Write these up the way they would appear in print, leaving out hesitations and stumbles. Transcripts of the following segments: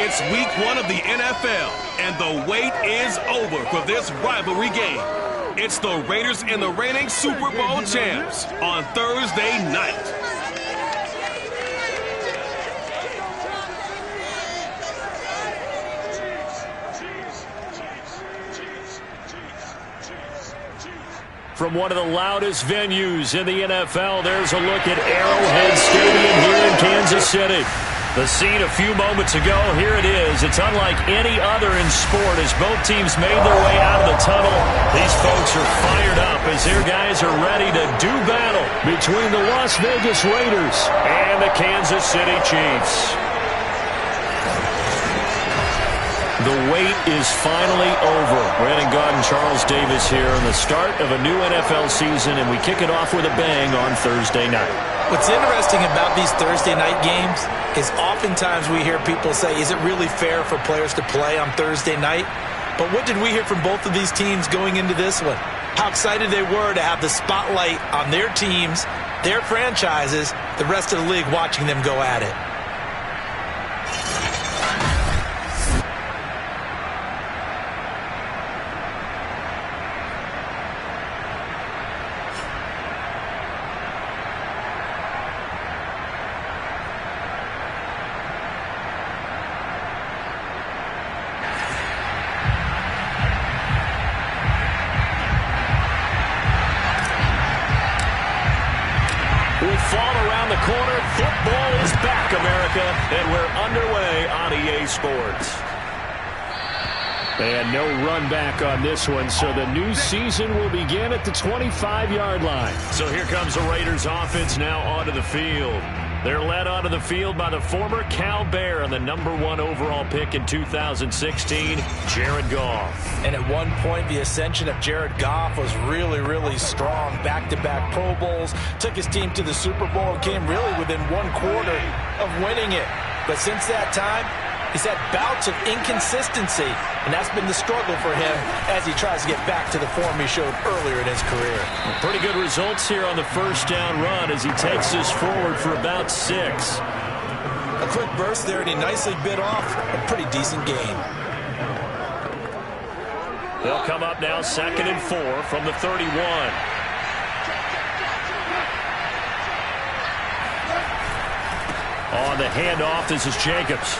It's week 1 of the NFL, and the wait is over for this rivalry game. It's the Raiders and the reigning Super Bowl champs on Thursday night. From one of the loudest venues in the NFL, there's a look at Arrowhead Stadium here in Kansas City. The scene a few moments ago, here it is. It's unlike any other in sport as both teams made their way out of the tunnel. These folks are fired up as their guys are ready to do battle between the Las Vegas Raiders and the Kansas City Chiefs. The wait is finally over. Brandon Gaudin and Charles Davis here on the start of a new NFL season, and we kick it off with a bang on Thursday night. What's interesting about these Thursday night games is oftentimes we hear people say, is it really fair for players to play on Thursday night? But what did we hear from both of these teams going into this one? How excited they were to have the spotlight on their teams, their franchises, the rest of the league watching them go at it. Football is back, America, and we're underway on EA Sports. And no run back on this one, so the new season will begin at the 25-yard line. So here comes the Raiders offense now onto the field. They're led onto the field by the former Cal Bear and the #1 overall pick in 2016, Jared Goff. And at one point, the ascension of Jared Goff was really, really strong. Back-to-back Pro Bowls, took his team to the Super Bowl, and came really within 1/4 of winning it. But since that time, he's had bouts of inconsistency, and that's been the struggle for him as he tries to get back to the form he showed earlier in his career. Pretty good results here on the first down run as he takes this forward for about 6. A quick burst there, and he nicely bit off a pretty decent gain. They'll come up now 2nd and 4 from the 31. On the handoff, this is Jacobs.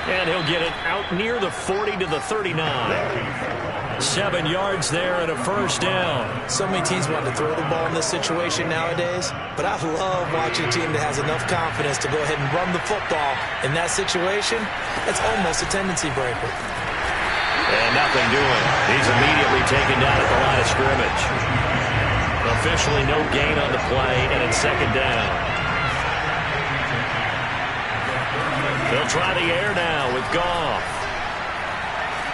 And he'll get it out near the 40 to the 39. 7 yards there and a first down. So many teams want to throw the ball in this situation nowadays, but I love watching a team that has enough confidence to go ahead and run the football. In that situation, that's almost a tendency breaker. And nothing doing. He's immediately taken down at the line of scrimmage. Officially no gain on the play, and it's 2nd down. They'll try the air now with Goff.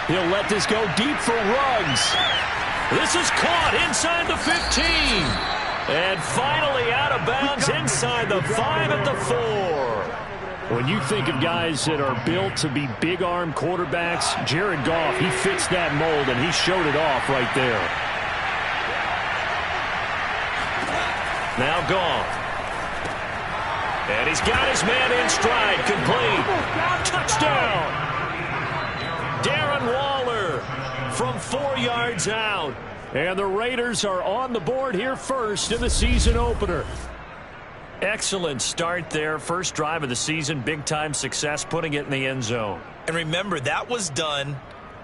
He'll let this go deep for Ruggs. This is caught inside the 15. And finally out of bounds inside the 5 at the 4. When you think of guys that are built to be big-arm quarterbacks, Jared Goff, he fits that mold, and he showed it off right there. Now Goff. And he's got his man in stride, complete. Touchdown! Darren Waller from 4 yards out. And the Raiders are on the board here first in the season opener. Excellent start there. First drive of the season, big-time success, putting it in the end zone. And remember, that was done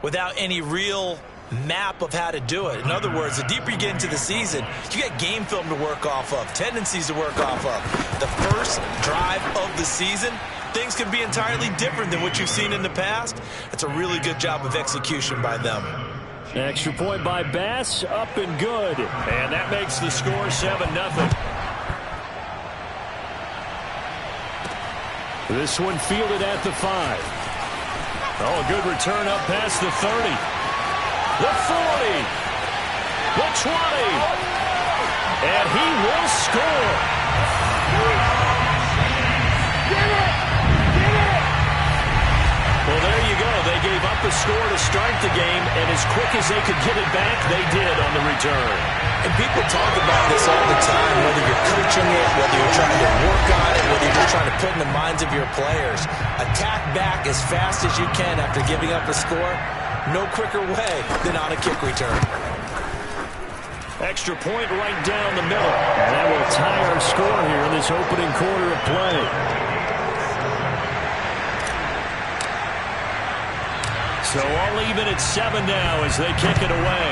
without any real map of how to do it. In other words, the deeper you get into the season, you get game film to work off of, tendencies to work off of. The first drive of the season, things can be entirely different than what you've seen in the past. It's a really good job of execution by them. Extra point by Bass, up and good. And that makes the score 7-0. This one fielded at the 5. Oh, a good return up past the 30. The 40. The 20. And he will score. Well, there you go. They gave gave up a score to start the game, and as quick as they could get it back, they did on the return. And people talk about this all the time, whether you're coaching it, whether you're trying to work on it, whether you're trying to put in the minds of your players. Attack back as fast as you can after giving up a score. No quicker way than on a kick return. Extra point right down the middle. And that will tie our score here in this opening quarter of play. So all even at 7 now as they kick it away.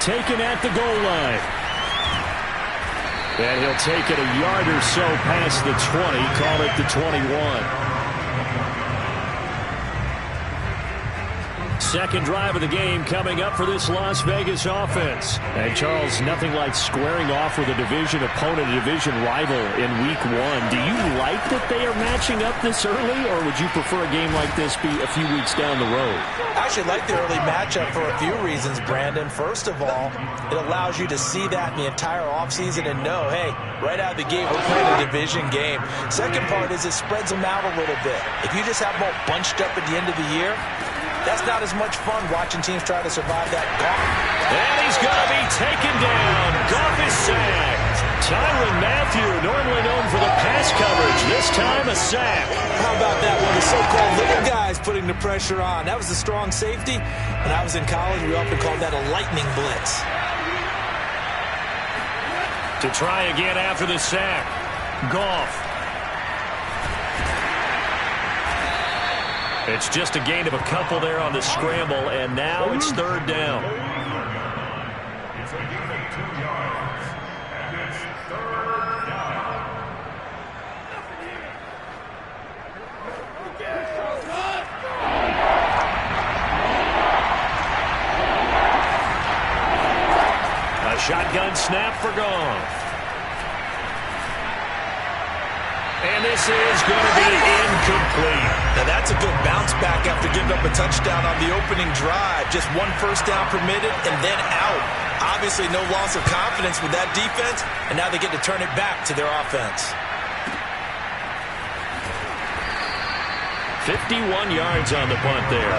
Taken at the goal line. And he'll take it a yard or so past the 20. Call it the 21. Second drive of the game coming up for this Las Vegas offense. And Charles, nothing like squaring off with a division opponent, a division rival in week 1. Do you like that they are matching up this early, or would you prefer a game like this be a few weeks down the road? I actually like the early matchup for a few reasons, Brandon. First of all, it allows you to see that in the entire offseason and know, hey, right out of the gate, we're playing a division game. Second part is it spreads them out a little bit. If you just have them all bunched up at the end of the year, that's not as much fun watching teams try to survive that Goff. And he's going to be taken down. Goff is sacked. Tyrann Mathieu, normally known for the pass coverage, this time a sack. How about that one? The so-called little guys putting the pressure on. That was a strong safety. When I was in college, we often called that a lightning blitz. To try again after the sack. Goff. It's just a gain of a couple there on the scramble, and now it's third down. It's a gain of 2 yards, and it's third down. A shotgun snap for Goff. And this is going to be incomplete. Now that's a good bounce back after giving up a touchdown on the opening drive. Just 1 first down permitted and then out. Obviously no loss of confidence with that defense, and now they get to turn it back to their offense. 51 yards on the punt there.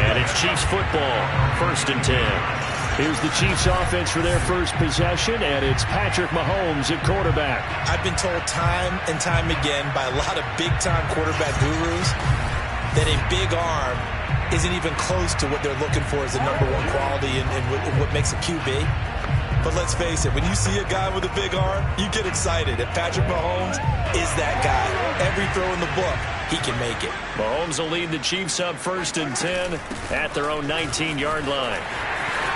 And it's Chiefs football, 1st and 10. Here's the Chiefs offense for their first possession, and it's Patrick Mahomes at quarterback. I've been told time and time again by a lot of big-time quarterback gurus that a big arm isn't even close to what they're looking for as the #1 quality and what makes a QB. But let's face it, when you see a guy with a big arm, you get excited. And Patrick Mahomes is that guy. Every throw in the book, he can make it. Mahomes will lead the Chiefs up 1st and 10 at their own 19-yard line.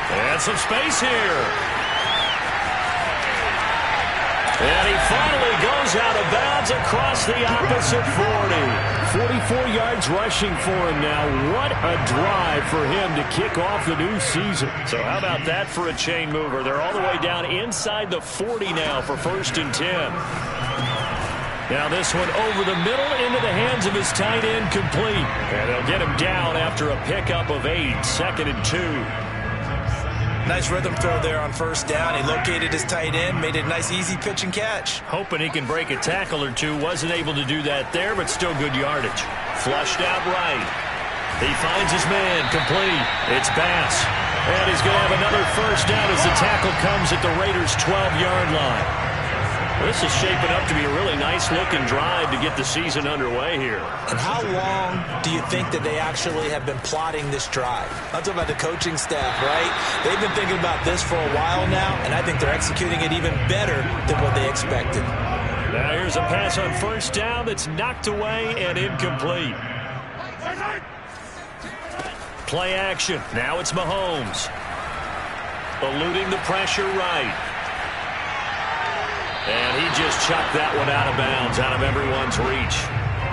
And some space here. And he finally goes out of bounds across the opposite 40. 44 yards rushing for him now. What a drive for him to kick off the new season. So how about that for a chain mover? They're all the way down inside the 40 now for 1st and 10. Now this one over the middle into the hands of his tight end, complete. And they'll get him down after a pickup of 8, 2nd and 2. Nice rhythm throw there on 1st down. He located his tight end, made it a nice easy pitch and catch. Hoping he can break a tackle or two. Wasn't able to do that there, but still good yardage. Flushed out right. He finds his man, complete. It's Bass. And he's going to have another 1st down as the tackle comes at the Raiders' 12-yard line. This is shaping up to be a really nice-looking drive to get the season underway here. And how long do you think that they actually have been plotting this drive? I'm talking about the coaching staff, right? They've been thinking about this for a while now, and I think they're executing it even better than what they expected. Now here's a pass on 1st down that's knocked away and incomplete. Play action. Now it's Mahomes. Eluding the pressure right. And he just chucked that one out of bounds, out of everyone's reach.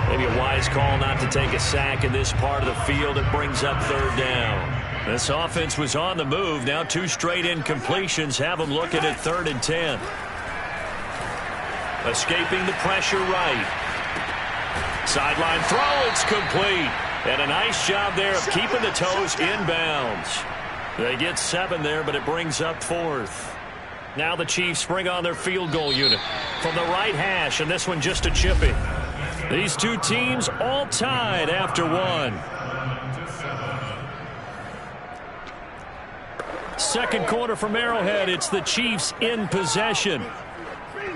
Maybe a wise call not to take a sack in this part of the field. It brings up 3rd down. This offense was on the move. Now 2 straight incompletions have them looking at 3rd and 10. Escaping the pressure right. Sideline throw, it's complete. And a nice job there of keeping the toes inbounds. They get 7 there, but it brings up 4th. Now the Chiefs bring on their field goal unit from the right hash, and this one just a chippy. These two teams all tied after one. Second quarter from Arrowhead. It's the Chiefs in possession.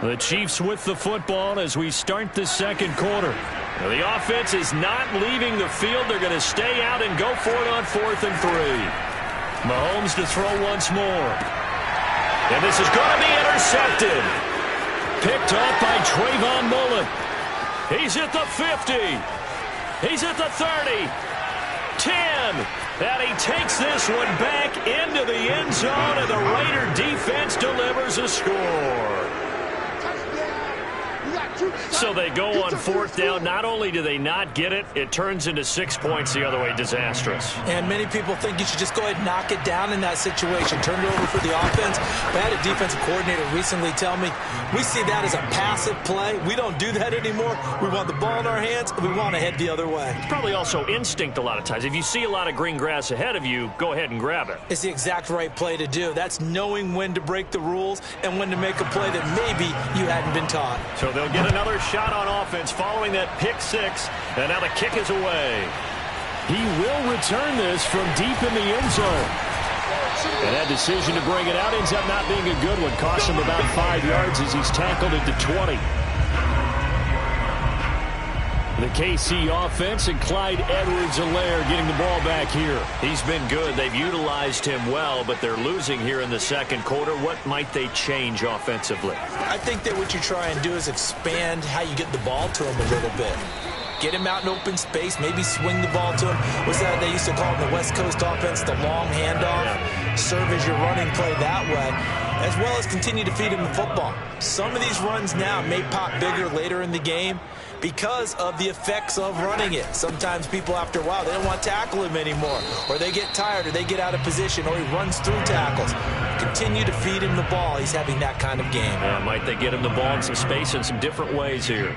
The Chiefs with the football as we start the second quarter. Now, the offense is not leaving the field. They're going to stay out and go for it on 4th and 3. Mahomes to throw once more. And this is going to be intercepted. Picked off by Trayvon Mullen. He's at the 50. He's at the 30. 10. And he takes this one back into the end zone, and the Raider defense delivers a score. So they go on 4th down. Not only do they not get it, it turns into 6 points the other way. Disastrous. And many people think you should just go ahead and knock it down in that situation. Turn it over for the offense. But I had a defensive coordinator recently tell me, we see that as a passive play. We don't do that anymore. We want the ball in our hands, and we want to head the other way. It's probably also instinct a lot of times. If you see a lot of green grass ahead of you, go ahead and grab it. It's the exact right play to do. That's knowing when to break the rules and when to make a play that maybe you hadn't been taught. So they'll get another shot on offense following that pick 6, and now the kick is away. He will return this from deep in the end zone. And that decision to bring it out ends up not being a good one. Costs him about 5 yards as he's tackled at the 20. The KC offense and Clyde Edwards-Helaire getting the ball back here. He's been good. They've utilized him well, but they're losing here in the second quarter. What might they change offensively? I think that what you try and do is expand how you get the ball to him a little bit. Get him out in open space, maybe swing the ball to him. What's that they used to call in the West Coast offense, the long handoff? Yeah. Serve as your running play that way, as well as continue to feed him the football. Some of these runs now may pop bigger later in the game because of the effects of running it. Sometimes people, after a while, they don't want to tackle him anymore, or they get tired, or they get out of position, or he runs through tackles. Continue to feed him the ball. He's having that kind of game. Yeah, might they get him the ball in some space in some different ways here?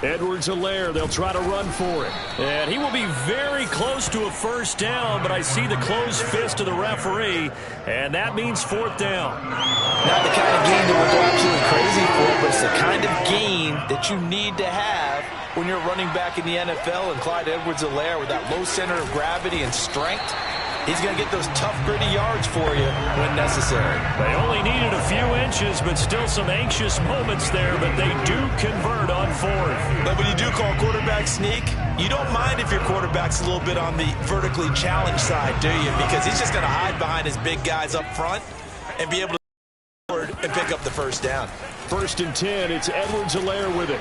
Edwards-Helaire, they'll try to run for it. And he will be very close to a first down, but I see the closed fist of the referee, and that means 4th down. Not the kind of gain that we'll go absolutely crazy for, but it's the kind of gain that you need to have when you're running back in the NFL. And Clyde Edwards-Helaire, with that low center of gravity and strength, he's going to get those tough, gritty yards for you when necessary. They only needed a few inches, but still some anxious moments there, but they do convert on 4th. But when you do call quarterback sneak, you don't mind if your quarterback's a little bit on the vertically challenged side, do you? Because he's just going to hide behind his big guys up front and be able to forward and pick up the first down. 1st and 10, it's Edwards-Helaire with it.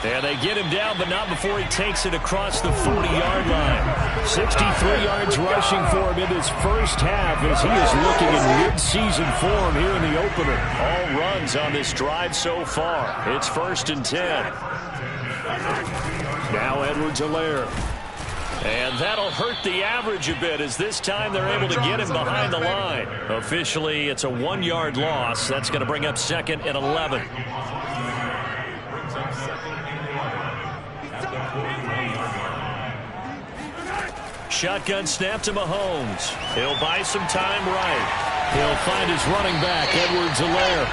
And they get him down, but not before he takes it across the 40-yard line. 63 yards rushing for him in this first half as he is looking in mid-season form here in the opener. All runs on this drive so far. It's 1st and 10. Now Edwards-Helaire. And that'll hurt the average a bit as this time they're able to get him behind the line. Officially, it's a 1-yard loss. That's going to bring up 2nd and 11. Shotgun snap to Mahomes. He'll buy some time right. He'll find his running back, Edwards-Helaire.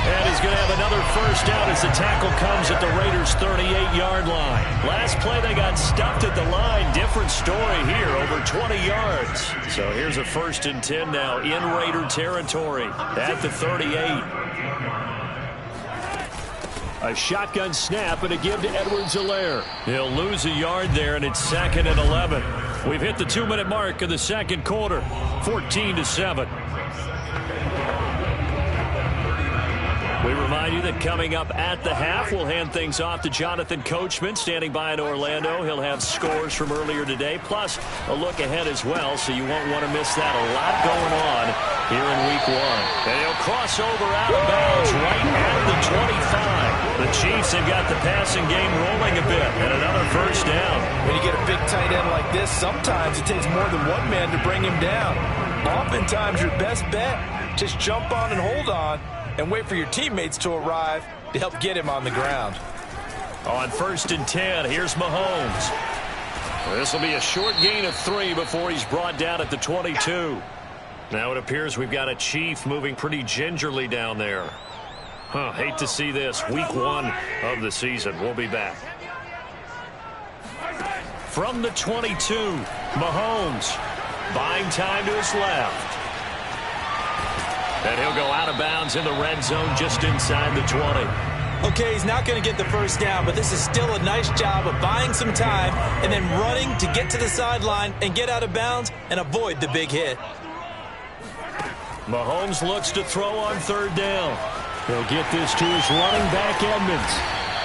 And he's going to have another first down as the tackle comes at the Raiders' 38-yard line. Last play, they got stuffed at the line. Different story here, over 20 yards. So here's a 1st and 10 now in Raider territory at the 38. A shotgun snap and a give to Edwards-Helaire. He'll lose a yard there, and it's 2nd and 11. We've hit the 2-minute mark of the second quarter, 14-7. We remind you that coming up at the half, we'll hand things off to Jonathan Coachman, standing by in Orlando. He'll have scores from earlier today, plus a look ahead as well, so you won't want to miss that. A lot going on here in Week 1. And he'll cross over out of bounds right at the 25. The Chiefs have got the passing game rolling a bit, and another first down. When you get a big tight end like this, sometimes it takes more than one man to bring him down. Oftentimes, your best bet, just jump on and hold on, and wait for your teammates to arrive to help get him on the ground. On 1st and 10, here's Mahomes. This will be a short gain of 3 before he's brought down at the 22. Now it appears we've got a Chief moving pretty gingerly down there. Hate to see this. Week 1 of the season. We'll be back. From the 22, Mahomes buying time to his left. And he'll go out of bounds in the red zone just inside the 20. Okay, he's not going to get the first down, but this is still a nice job of buying some time and then running to get to the sideline and get out of bounds and avoid the big hit. Mahomes looks to throw on third down. He'll get this to his running back, Edmonds.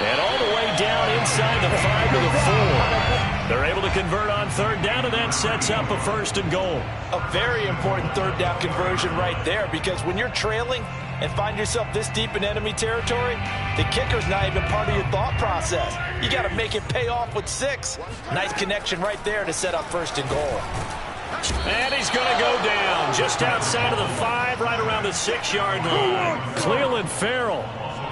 And all the way down inside the 5 to the 4. They're able to convert on third down, and that sets up a 1st and goal. A very important third down conversion right there, because when you're trailing and find yourself this deep in enemy territory, the kicker's not even part of your thought process. You got to make it pay off with 6. Nice connection right there to set up 1st and goal. And he's going to go down just outside of the 5, right around the 6-yard line. Cleveland Farrell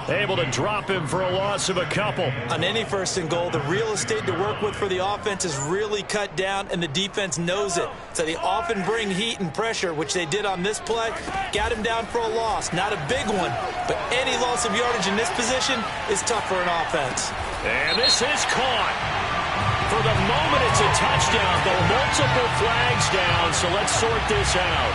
able to drop him for a loss of a couple. On any 1st and goal, the real estate to work with for the offense is really cut down, and the defense knows it. So they often bring heat and pressure, which they did on this play. Got him down for a loss. Not a big one, but any loss of yardage in this position is tough for an offense. And this is caught. For the moment, it's a touchdown, though multiple flags down, so let's sort this out.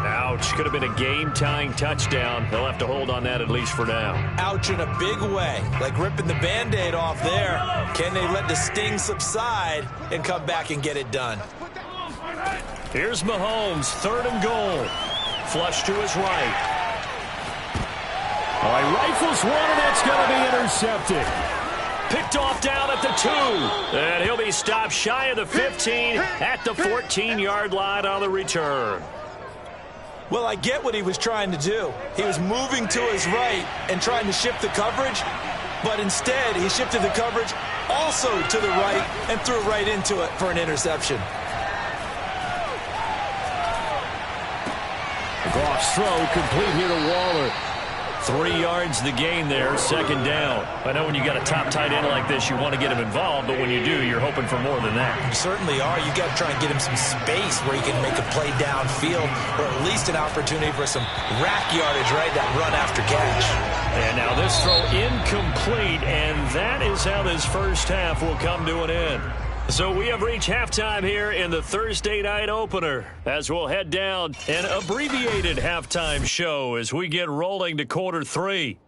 Ouch, could have been a game-tying touchdown. They'll have to hold on that at least for now. Ouch in a big way, like ripping the Band-Aid off there. Can they let the sting subside and come back and get it done? Here's Mahomes, 3rd and goal. Flush to his right. All right, rifles one, and that's going to be intercepted. Picked off down at the 2. And he'll be stopped shy of the 15 at the 14-yard line on the return. Well, I get what he was trying to do. He was moving to his right and trying to shift the coverage, but instead he shifted the coverage also to the right and threw right into it for an interception. Goff's throw complete here to Waller. 3 yards the gain there, 2nd down. I know when you got a top tight end like this, you want to get him involved, but when you do, you're hoping for more than that. You certainly are. You got to try and get him some space where he can make a play downfield, or at least an opportunity for some rack yardage, right? That run after catch. And now this throw incomplete, and that is how this first half will come to an end. So we have reached halftime here in the Thursday night opener, as we'll head down an abbreviated halftime show as we get rolling to quarter 3.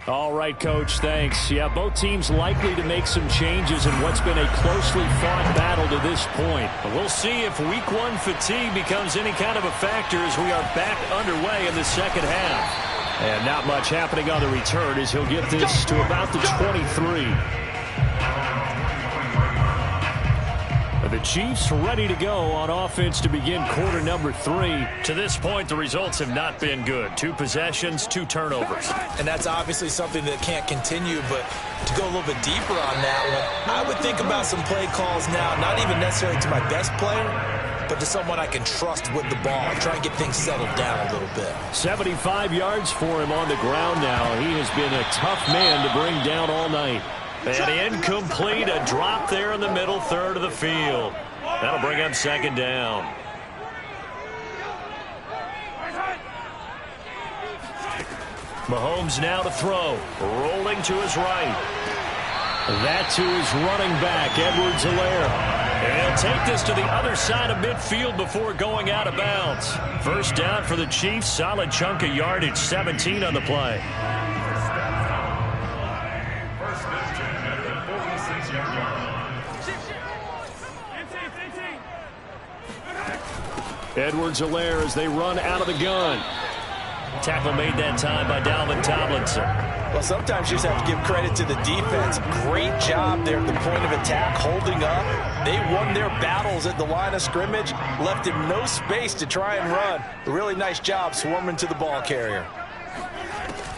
All right, Coach, thanks. Yeah, both teams likely to make some changes in what's been a closely fought battle to this point. But we'll see if Week 1 fatigue becomes any kind of a factor as we are back underway in the second half. And not much happening on the return as he'll get this to about the 23. The Chiefs ready to go on offense to begin quarter number 3. To this point, the results have not been good. 2 possessions, 2 turnovers. And that's obviously something that can't continue, but to go a little bit deeper on that one, I would think about some play calls now, not even necessarily to my best player, but to someone I can trust with the ball. Try and get things settled down a little bit. 75 yards for him on the ground now. He has been a tough man to bring down all night. And incomplete, a drop there in the middle third of the field. That'll bring up 2nd down. Mahomes now to throw, rolling to his right. That to his running back, Edwards-Helaire. And he'll take this to the other side of midfield before going out of bounds. First down for the Chiefs, solid chunk of yardage, 17 on the play. Edwards-Helaire as they run out of the gun. Tackle made that time by Dalvin Tomlinson. Well, sometimes you just have to give credit to the defense. Great job there at the point of attack, holding up. They won their battles at the line of scrimmage, left him no space to try and run. A really nice job swarming to the ball carrier.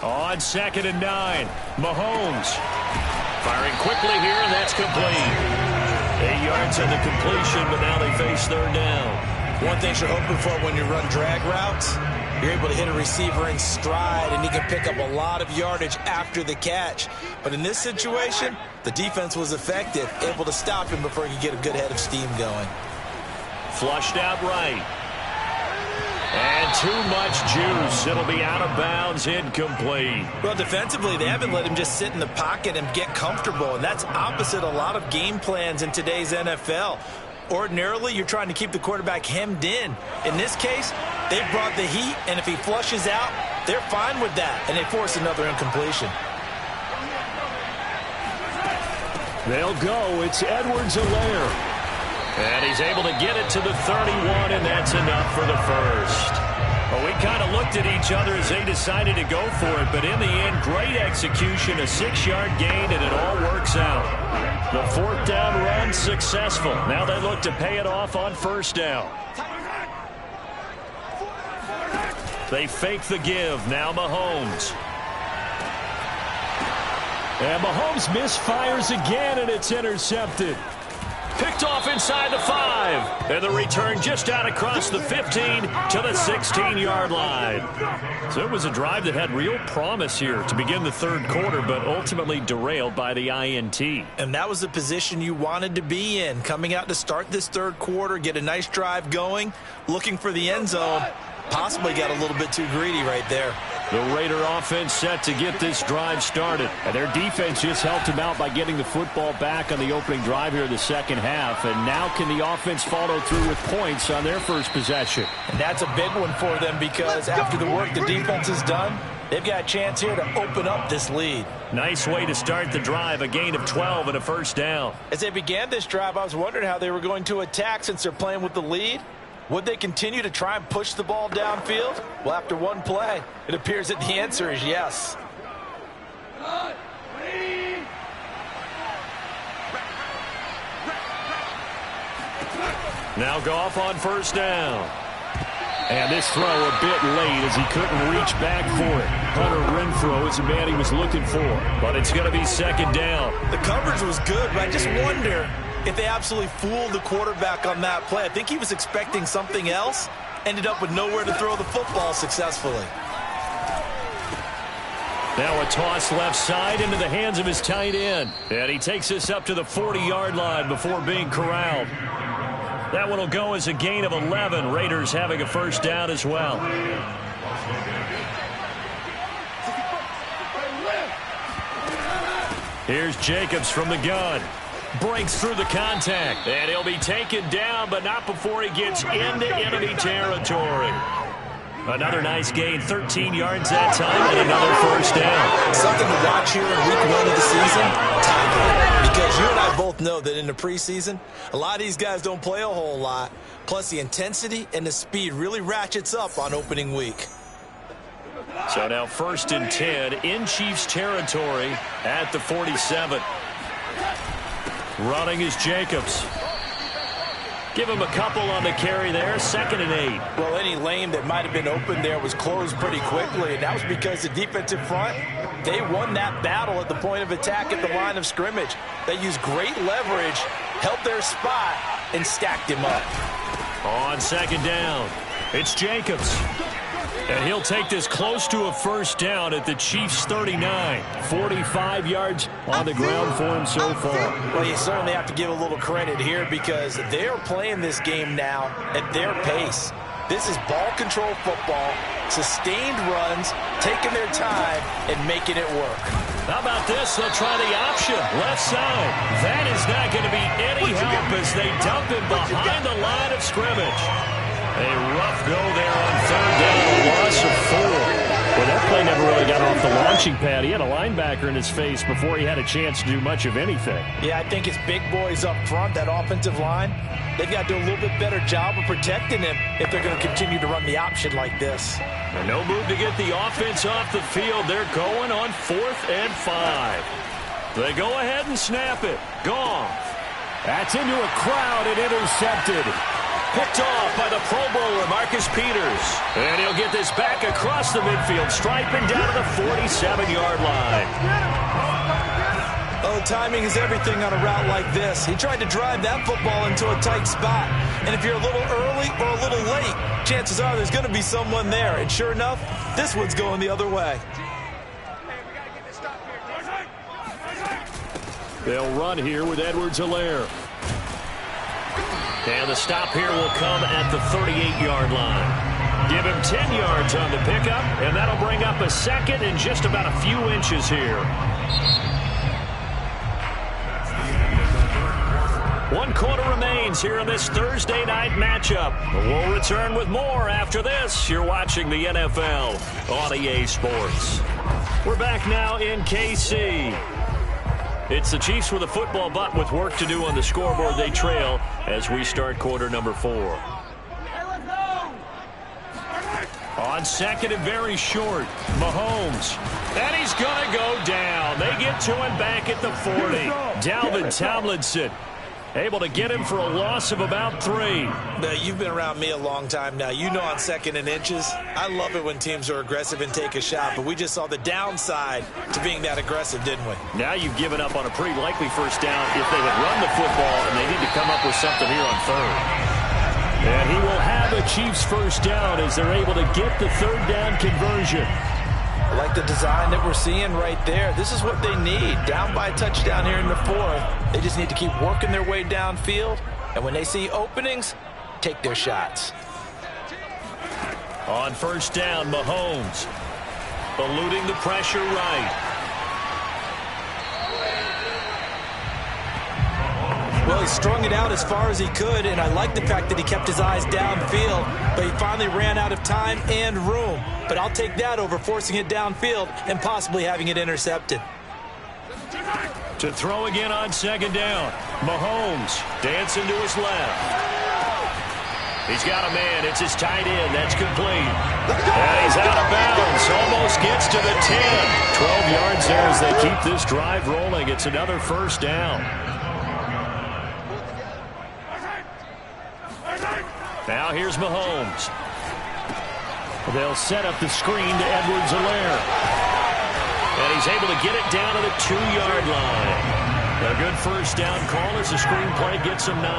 On 2nd and 9, Mahomes firing quickly here, and that's complete. 8 yards on the completion, but now they face 3rd down. One thing you're hoping for when you run drag routes, You're able to hit a receiver in stride, and he can pick up a lot of yardage after the catch. But in this situation, the defense was effective, able to stop him before he could get a good head of steam going. Flushed out right. And too much juice. It'll be out of bounds, incomplete. Well, defensively, they haven't let him just sit in the pocket and get comfortable, and that's opposite a lot of game plans in today's NFL. Ordinarily, you're trying to keep the quarterback hemmed in. In this case, they brought the heat, and if he flushes out, they're fine with that, and they force another incompletion. They'll go. It's Edwards-Helaire. And he's able to get it to the 31, and that's enough for the first. Well, we kind of looked at each other as they decided to go for it, but in the end, great execution, a 6-yard gain, and it all works out. The fourth down run successful. Now they look to pay it off on first down. They fake the give. Now Mahomes. And Mahomes misfires again, and it's intercepted. Picked off inside the 5. And the return just out across the 15 to the 16-yard line. So it was a drive that had real promise here to begin the third quarter, but ultimately derailed by the INT. And that was the position you wanted to be in. Coming out to start this third quarter, get a nice drive going, looking for the end zone. Possibly got a little bit too greedy right there. The Raider offense set to get this drive started. And their defense just helped them out by getting the football back on the opening drive here in the second half. And now can the offense follow through with points on their first possession? And that's a big one for them because after the work the defense has done, they've got a chance here to open up this lead. Nice way to start the drive, a gain of 12 and a first down. As they began this drive, I was wondering how they were going to attack since they're playing with the lead. Would they continue to try and push the ball downfield? Well, after one play, it appears that the answer is yes. Now Goff on first down. And this throw a bit late as he couldn't reach back for it. Hunter Renfrow is the man he was looking for. But it's going to be second down. The coverage was good, but I just wonder if they absolutely fooled the quarterback on that play. I think he was expecting something else. Ended up with nowhere to throw the football successfully. Now a toss left side into the hands of his tight end. And he takes this up to the 40-yard line before being corralled. That one will go as a gain of 11. Raiders having a first down as well. Here's Jacobs from the gun. Breaks through the contact. And he'll be taken down, but not before he gets into enemy territory. Another nice gain, 13 yards that time, and another first down. Something to watch here in week 1 of the season, timing. Because you and I both know that in the preseason, a lot of these guys don't play a whole lot. Plus the intensity and the speed really ratchets up on opening week. So now 1st and 10 in Chiefs territory at the 47. Running is Jacobs. Give him a couple on the carry there. 2nd and 8. Well, any lane that might have been open there was closed pretty quickly, and that was because the defensive front, they won that battle at the point of attack at the line of scrimmage. They used great leverage, held their spot, and stacked him up. On 2nd down, it's Jacobs. And he'll take this close to a first down at the Chiefs' 39. 45 yards on the ground for him so far. Well, you certainly have to give a little credit here because they're playing this game now at their pace. This is ball control football, sustained runs, taking their time, and making it work. How about this? They'll try the option, left side. That is not going to be any help as they dump him behind the line of scrimmage. A rough go there on 3rd down, a loss of 4. Well, that play never really got off the launching pad. He had a linebacker in his face before he had a chance to do much of anything. Yeah, I think it's big boys up front, that offensive line. They've got to do a little bit better job of protecting him if they're going to continue to run the option like this. And no move to get the offense off the field. They're going on 4th and 5. They go ahead and snap it. Goff. That's into a crowd and intercepted. Picked off by the Pro Bowler, Marcus Peters. And he'll get this back across the midfield, striping down to the 47-yard line. Oh, the timing is everything on a route like this. He tried to drive that football into a tight spot. And if you're a little early or a little late, chances are there's going to be someone there. And sure enough, this one's going the other way. They'll run here with Edwards-Helaire. And the stop here will come at the 38-yard line. Give him 10 yards on the pickup, and that'll bring up a second and just about a few inches here. 1 quarter remains here in this Thursday night matchup. We'll return with more after this. You're watching the NFL on EA Sports. We're back now in KC. It's the Chiefs with a football, but with work to do on the scoreboard. They trail as we start quarter number 4. On second and very short, Mahomes. And he's going to go down. They get to him back at the 40. Dalvin Tomlinson able to get him for a loss of about 3. Now, you've been around me a long time now. You know on second and inches, I love it when teams are aggressive and take a shot, but we just saw the downside to being that aggressive, didn't we? Now you've given up on a pretty likely first down if they had run the football, and they need to come up with something here on third. And he will have a Chiefs first down as they're able to get the third down conversion. I like the design that we're seeing right there. This is what they need. Down by a touchdown here in the 4th. They just need to keep working their way downfield. And when they see openings, take their shots. On first down, Mahomes eluding the pressure right. Well, he strung it out as far as he could, and I like the fact that he kept his eyes downfield, but he finally ran out of time and room. But I'll take that over forcing it downfield and possibly having it intercepted. To throw again on second down, Mahomes dancing to his left. He's got a man. It's his tight end. That's complete. And he's out of bounds. Almost gets to the 10. 12 yards there as they keep this drive rolling. It's another first down. Now here's Mahomes. They'll set up the screen to Edwards-Helaire. And he's able to get it down to the 2-yard line. A good first down call as the screen play gets him 9.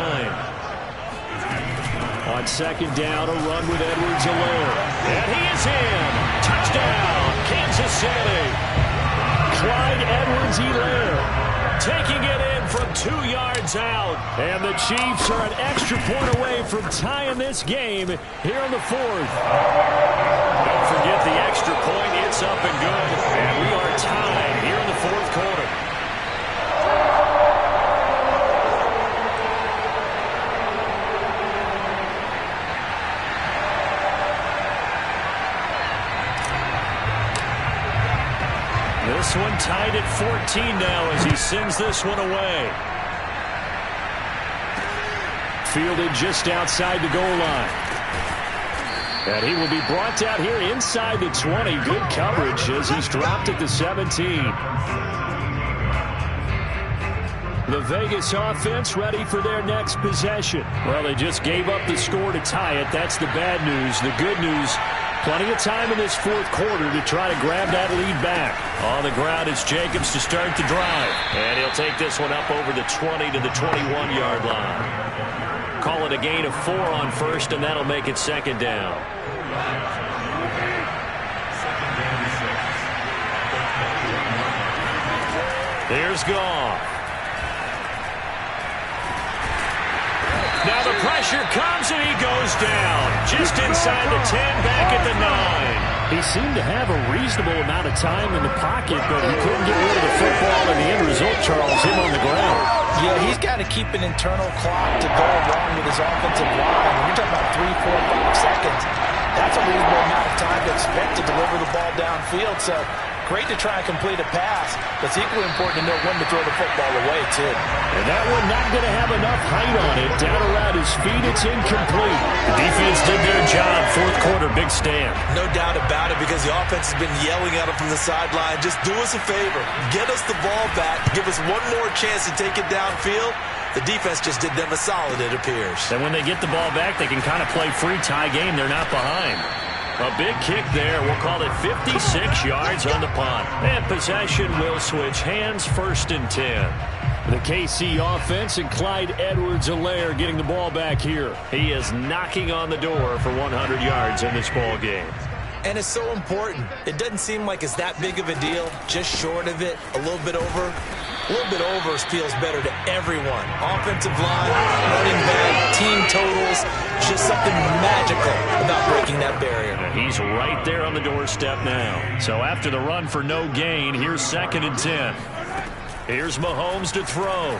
On second down, a run with Edwards-Helaire. And he is in. Touchdown, Kansas City. Clyde Edwards-Helaire taking it in from 2 yards out. And the Chiefs are an extra point away from tying this game here in the 4th. Don't forget the extra point. It's up and good. And we are tied here in the 4th quarter. This one tied at 14 now as he sends this one away. Fielded just outside the goal line. And he will be brought down here inside the 20. Good coverage as he's dropped at the 17. The Vegas offense ready for their next possession. Well, they just gave up the score to tie it. That's the bad news. The good news, plenty of time in this 4th quarter to try to grab that lead back. On the ground is Jacobs to start the drive. And he'll take this one up over the 20 to the 21-yard line. Call it a gain of 4 on first, and that'll make it second down. Here's Goff. Now the pressure comes and he goes down. Just inside the 10, back at the 9. He seemed to have a reasonable amount of time in the pocket, but he couldn't get rid of the football, and the end result, Charles, him on the ground. Yeah, he's got to keep an internal clock to go along with his offensive line. When you're talking about 3, 4, 5 seconds, that's a reasonable amount of time to expect to deliver the ball downfield. So great to try and complete a pass, but it's equally important to know when to throw the football away, too. And that one not going to have enough height on it. Down around his feet, it's incomplete. The defense did their job. 4th quarter, big stand. No doubt about it, because the offense has been yelling at him from the sideline. Just do us a favor. Get us the ball back. Give us one more chance to take it downfield. The defense just did them a solid, it appears. And when they get the ball back, they can kind of play free tie game. They're not behind. A big kick there. We'll call it 56 yards on the punt. And possession will switch hands, 1st and 10. The KC offense and Clyde Edwards-Helaire getting the ball back here. He is knocking on the door for 100 yards in this ball game. And it's so important. It doesn't seem like it's that big of a deal. Just short of it, a little bit over. A little bit over feels better to everyone. Offensive line, running back, team totals. Just something magical about breaking that barrier. He's right there on the doorstep now. So after the run for no gain, here's 2nd and 10. Here's Mahomes to throw.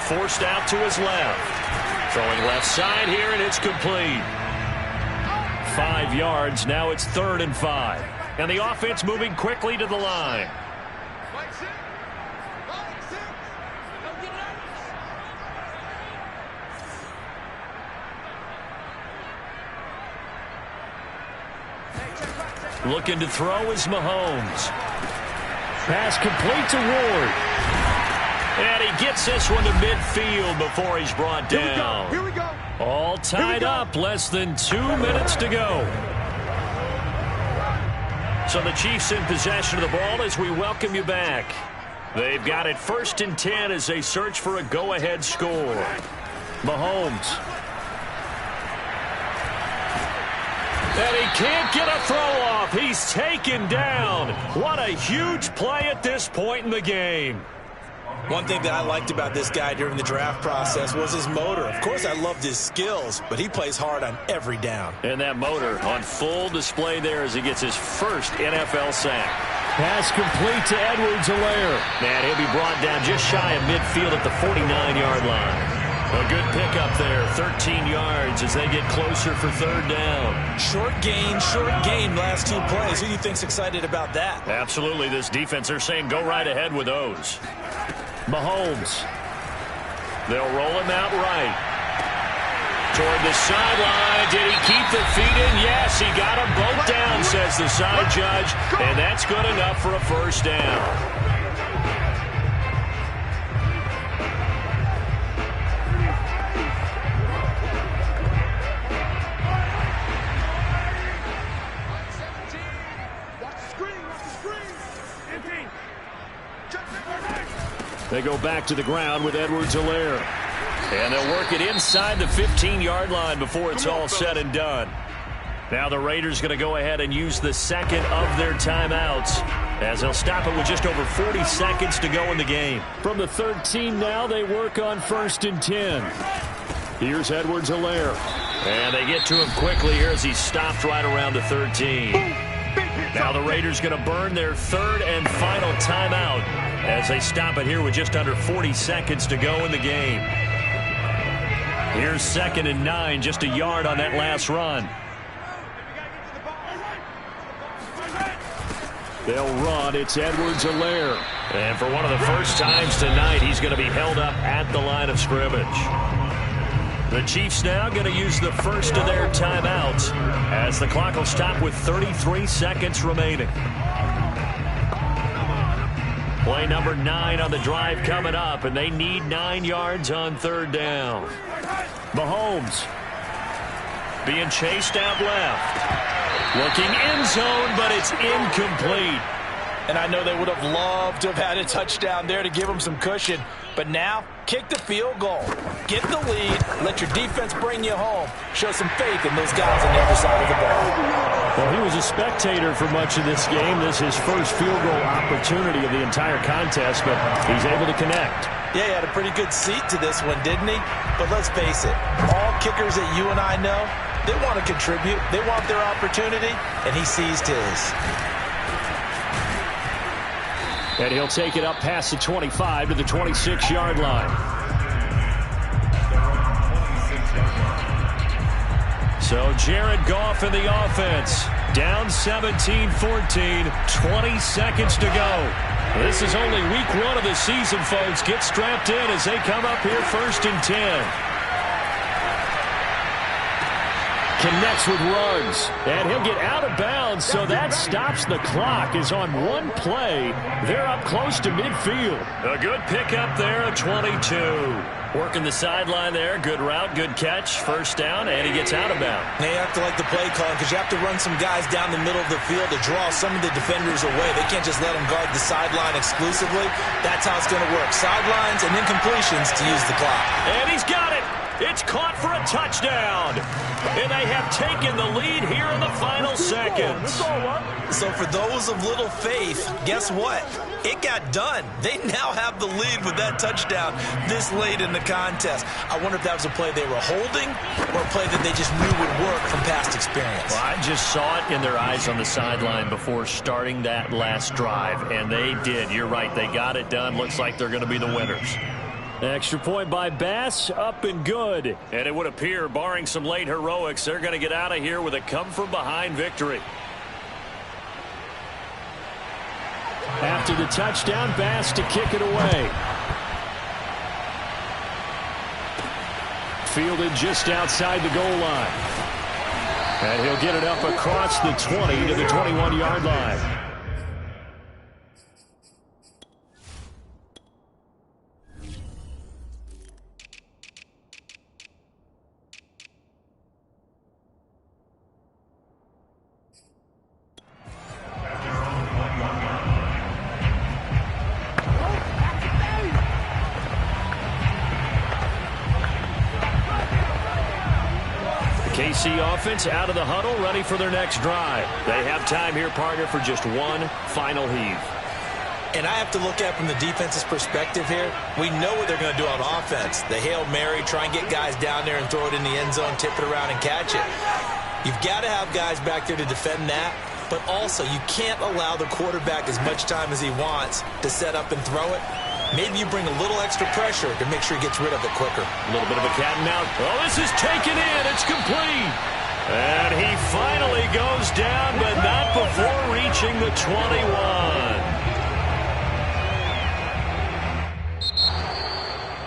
Forced out to his left. Throwing left side here, and it's complete. 5 yards. Now it's 3rd and 5. And the offense moving quickly to the line. Looking to throw is Mahomes. Pass complete to Ward. And he gets this one to midfield before he's brought down. Here we go. All tied up. Less than 2 minutes to go. So the Chiefs in possession of the ball as we welcome you back. They've got it 1st and 10 as they search for a go-ahead score. Mahomes. And he can't get a throw off. He's taken down. What a huge play at this point in the game. One thing that I liked about this guy during the draft process was his motor. Of course, I loved his skills, but he plays hard on every down. And that motor on full display there as he gets his first NFL sack. Pass complete to Edwards-Helaire. And he'll be brought down just shy of midfield at the 49-yard line. A good pickup there, 13 yards as they get closer for 3rd down. Short gain, last 2 plays. Who do you think's excited about that? Absolutely, this defense, they're saying go right ahead with those. Mahomes. They'll roll him out right. Toward the sideline. Did he keep the feet in? Yes, he got them both down, says the side judge. And that's good enough for a 1st down. They go back to the ground with Edwards-Helaire. And they'll work it inside the 15-yard line before it's all said and done. Now the Raiders going to go ahead and use the 2nd of their timeouts as they'll stop it with just over 40 seconds to go in the game. From the 13 now, they work on 1st and 10. Here's Edwards-Helaire. And they get to him quickly here as he's stopped right around the 13. Now the Raiders going to burn their 3rd and final timeout as they stop it here with just under 40 seconds to go in the game. Here's 2nd and 9, just a yard on that last run. They'll run. It's Edwards-Helaire. And for one of the first times tonight, he's going to be held up at the line of scrimmage. The Chiefs now going to use the first of their timeouts as the clock will stop with 33 seconds remaining. Play number 9 on the drive coming up, and they need 9 yards on 3rd down. Mahomes being chased out left. Looking end zone, but it's incomplete. And I know they would have loved to have had a touchdown there to give them some cushion. But now, kick the field goal. Get the lead. Let your defense bring you home. Show some faith in those guys on the other side of the ball. Well, he was a spectator for much of this game. This is his first field goal opportunity of the entire contest, but he's able to connect. Yeah, he had a pretty good seat to this one, didn't he? But let's face it, all kickers that you and I know, they want to contribute. They want their opportunity, and he seized his. And he'll take it up past the 25 to the 26-yard line. So Jared Goff in the offense. Down 17-14, 20 seconds to go. This is only week 1 of the season, folks. Get strapped in as they come up here 1st and 10. Connects with Ruggs, and he'll get out of bounds, so that stops the clock. Is on one play. They're up close to midfield. A good pickup there at 22. Working the sideline there. Good route, good catch. First down, and he gets out of bounds. Now you have to like the play calling because you have to run some guys down the middle of the field to draw some of the defenders away. They can't just let them guard the sideline exclusively. That's how it's going to work. Sidelines and incompletions to use the clock. And he's got it. It's caught for a touchdown. And they have taken the lead here in the final seconds. So for those of little faith, guess what? It got done. They now have the lead with that touchdown this late in the contest. I wonder if that was a play they were holding or a play that they just knew would work from past experience. Well, I just saw it in their eyes on the sideline before starting that last drive, and they did. You're right. They got it done. Looks like they're going to be the winners. Extra point by Bass, up and good. And it would appear, barring some late heroics, they're going to get out of here with a come-from-behind victory. After the touchdown, Bass to kick it away. Fielded just outside the goal line. And he'll get it up across the 20 to the 21-yard line. KC offense out of the huddle, ready for their next drive. They have time here, partner, for just one final heave. And I have to look at from the defense's perspective here. We know what they're going to do on offense. The Hail Mary, try and get guys down there and throw it in the end zone, tip it around and catch it. You've got to have guys back there to defend that. But also, you can't allow the quarterback as much time as he wants to set up and throw it. Maybe you bring a little extra pressure to make sure he gets rid of it quicker. A little bit of a cat and mouse. Oh, this is taken in. It's complete. And he finally goes down, but not before reaching the 21.